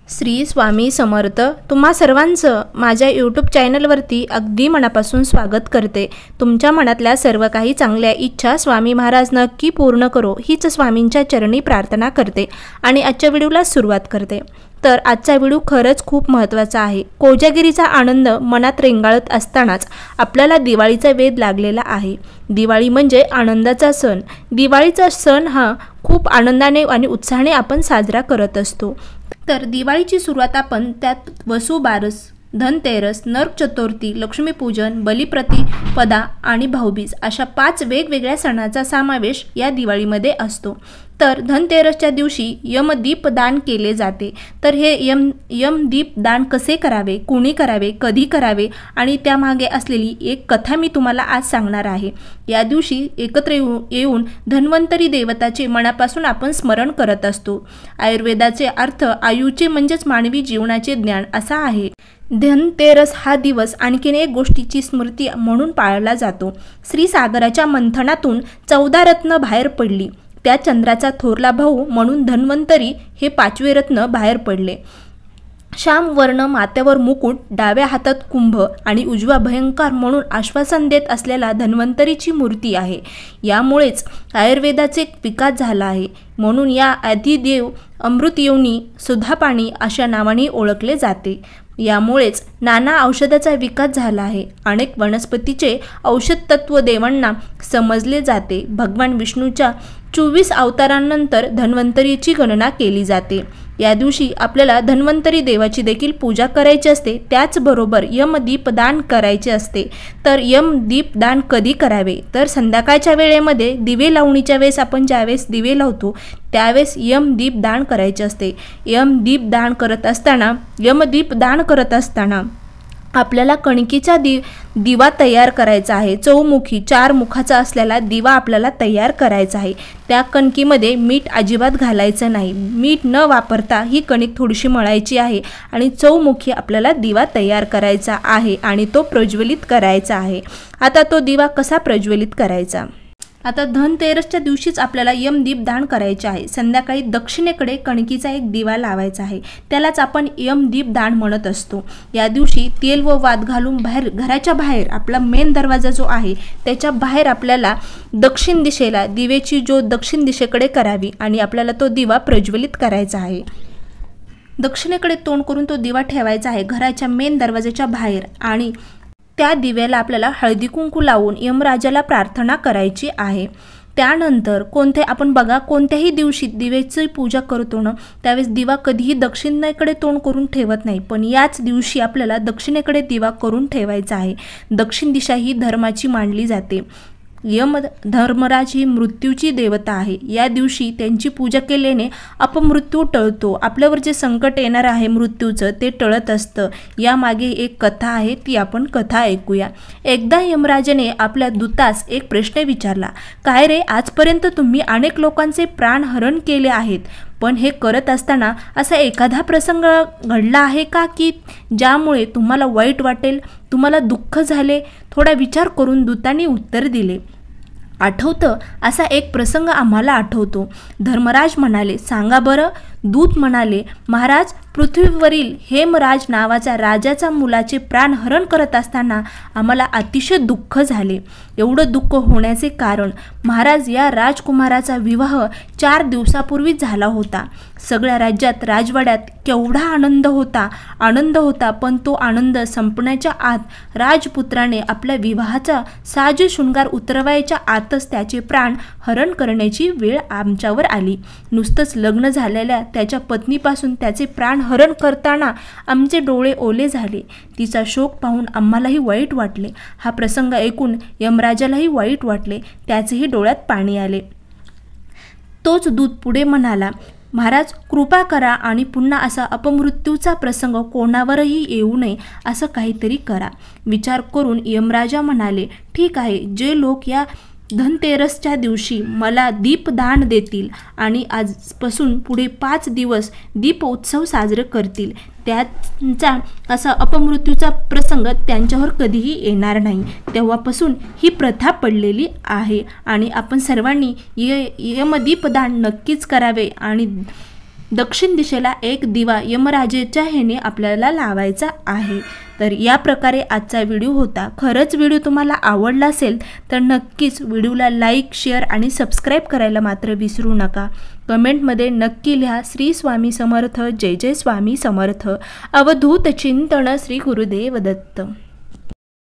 श्री स्वामी समर्थ तुम्हा सर्वांचं माझ्या यूट्यूब चॅनलवरती अगदी मनापासून स्वागत करते। तुमच्या मनातल्या सर्व काही चांगल्या इच्छा स्वामी महाराज नक्की पूर्ण करो हीच स्वामींच्या चरणी प्रार्थना करते आणि आजच्या व्हिडिओला सुरुवात करते। तर आजचा व्हिडिओ खरंच खूप महत्त्वाचा आहे। कोजागिरीचा आनंद मनात रेंगाळत असतानाच आपल्याला दिवाळीचा वेध लागलेला आहे। दिवाळी म्हणजे आनंदाचा सण। दिवाळीचा सण हा खूप आनंदाने आणि उत्साहाने आपण साजरा करत असतो। तर दिवाळीची सुरुवात आपण त्यात वसुबारस, धनतेरस, नरक चतुर्थी, लक्ष्मीपूजन, बलिप्रतिपदा आणि भाऊबीज अशा 5 वेगवेगळ्या सणांचा समावेश या दिवाळीमध्ये असतो। तर धनतेरसच्या दिवशी यमदीपदान केले जाते। तर हे यमदीपदान कसे करावे, कोणी करावे, कधी करावे आणि त्यामागे असलेली एक कथा मी तुम्हाला आज सांगणार आहे। या दिवशी एकत्र येऊन धन्वंतरी देवताचे मनापासून आपण स्मरण करत असतो। आयुर्वेदाचे अर्थ आयुचे म्हणजेच मानवी जीवनाचे ज्ञान असा आहे। धनतेरस हा दिवस आणखीन एक गोष्टीची स्मृती म्हणून पाळला जातो। श्रीसागराच्या मंथनातून 14 रत्न बाहेर पडली। त्या चंद्राचा थोरला भाऊ म्हणून धन्वंतरी हे 5वे रत्न बाहेर पडले। श्याम वर्ण माथ्यावर मुकुट, डाव्या हातात कुंभ आणि उजवा भयंकर म्हणून आश्वासन देत असलेला धन्वंतरीची मूर्ती आहे। यामुळेच आयुर्वेदाचे विकास झाला आहे। म्हणून या आदिदेव अमृतयोनी, सुधापाणी अशा नावाने ओळखले जाते। यामुळेच नाना औषधाचा विकास झाला आहे। अनेक वनस्पतीचे औषध तत्व देवांना समजले जाते। भगवान विष्णूच्या 24 अवतारांनंतर धन्वंतरीची गणना केली जाते। या दिवशी आपल्याला धन्वंतरी देवाची देखील पूजा करायची असते। त्याचबरोबर यमदीपदान करायचे असते। तर यमदीपदान कधी करावे, तर संध्याकाळच्या वेळेमध्ये दिवे लावणीच्या वेळेस आपण ज्यावेळेस दिवे लावतो त्यावेळेस यमदीपदान करायचे असते। यमदीपदान करत असताना आपल्याला कणकीचा दिवा तयार करायचा आहे। चौमुखी 4 मुखाचा असलेला दिवा आपल्याला तयार करायचा आहे। त्या कणकीमध्ये मीठ अजिबात घालायचं नाही। मीठ न वापरता ही कणिक थोडीशी मळायची आहे आणि चौमुखी आपल्याला दिवा तयार करायचा आहे आणि तो प्रज्वलित करायचा आहे। आता तो दिवा कसा प्रज्वलित करायचा? आता धनतेरसच्या दिवशीच आपल्याला यमदीपदान करायचे आहे। संध्याकाळी दक्षिणेकडे कणकीचा एक दिवा लावायचा आहे। त्यालाच आपण यमदीपदान म्हणत असतो। या दिवशी तेल व वात घालून घराच्या बाहेर आपला मेन दरवाजा जो आहे त्याच्या बाहेर आपल्याला दक्षिण दिशेला दिवेची ज्योत दक्षिण दिशेकडे करावी आणि आपल्याला तो दिवा प्रज्वलित करायचा आहे। दक्षिणेकडे तोंड करून तो दिवा ठेवायचा आहे घराच्या मेन दरवाजाच्या बाहेर आणि त्या दिव्याला आपल्याला हळदी कुंकू लावून यमराजाला प्रार्थना करायची आहे। त्यानंतर आपण बघा कोणत्याही दिवशी दिव्याची पूजा करतो ना त्यावेळेस दिवा कधीही दक्षिणेकडे तोंड करून ठेवत नाही, पण याच दिवशी आपल्याला दक्षिणेकडे दिवा करून ठेवायचा आहे। दक्षिण दिशा ही धर्माची मानली जाते। धर्मराज ही मृत्यूची देवता आहे। या दिवशी त्यांची पूजा केल्याने अपमृत्यू टळतो। आपल्यावर जे संकट येणार आहे मृत्यूचं ते टळत असतं। यामागे एक कथा आहे, ती आपण कथा ऐकूया। एकदा यमराजाने आपल्या दूतास एक प्रश्न विचारला, काय रे, आजपर्यंत तुम्ही अनेक लोकांचे प्राण हरण केले आहेत, पण हे करत असताना असा एखादा प्रसंग घडला आहे का की ज्यामुळे तुम्हाला वाईट वाटेल, तुम्हाला दुःख झाले? थोडा विचार करून दूताने उत्तर दिले, आठवतं, असा एक प्रसंग आम्हाला आठवतो। धर्मराज म्हणाले, सांगा बरं? दूत म्हणाले, महाराज, पृथ्वीवरील हेमराज नावाच्या राजाचा मुलाचे प्राण हरण करत असताना आम्हाला अतिशय दुःख झाले। एवढं दुःख होण्याचे कारण, महाराज, या राजकुमाराचा विवाह 4 दिवसापूर्वी झाला होता। सगळ्या राज्यात राजवाड्यात केवढा आनंद होता, पण तो आनंद संपण्याच्या आत राजपुत्राने आपल्या विवाहाचा साज शृंगार उतरवायच्या आतच त्याचे प्राण हरण करण्याची वेळ आमच्यावर आली। नुसतंच लग्न झालेल्या त्याच्या पत्नीपासून त्याचे प्राण हरण करताना आमचे डोळे ओले झाले। तिचा शोक पाहून आम्हालाही वाईट वाटले। हा प्रसंग ऐकून यमराजालाही वाईट वाटले, त्याचेही डोळ्यात पाणी आले। तोच दूत पुढे म्हणाला, महाराज, कृपा करा आणि पुन्हा असा अपमृत्यूचा प्रसंग कोणावरही येऊ नये असं काहीतरी करा। विचार करून यमराजा म्हणाले, ठीक आहे, जे लोक या धनतेरसच्या दिवशी मला दीपदान देतील आणि आजपासून पुढे 5 दिवस दीप उत्सव साजरे करतील त्यांचा असा अपमृत्यूचा प्रसंग त्यांच्यावर कधीही येणार नाही। तेव्हापासून ही प्रथा पडलेली आहे आणि आपण सर्वांनी यमदीपदान नक्कीच करावे आणि दक्षिण दिशेला एक दिवा यमराजेच्या ह्याने आपल्याला लावायचा आहे। तर या प्रकारे आजचा व्हिडिओ होता। खरंच व्हिडिओ तुम्हाला आवडला असेल तर नक्कीच व्हिडिओला लाईक, शेअर आणि सबस्क्राईब करायला मात्र विसरू नका। कमेंटमध्ये नक्की लिहा श्री स्वामी समर्थ, जय जय स्वामी समर्थ। अवधूत चिंतन श्री गुरुदेव दत्त।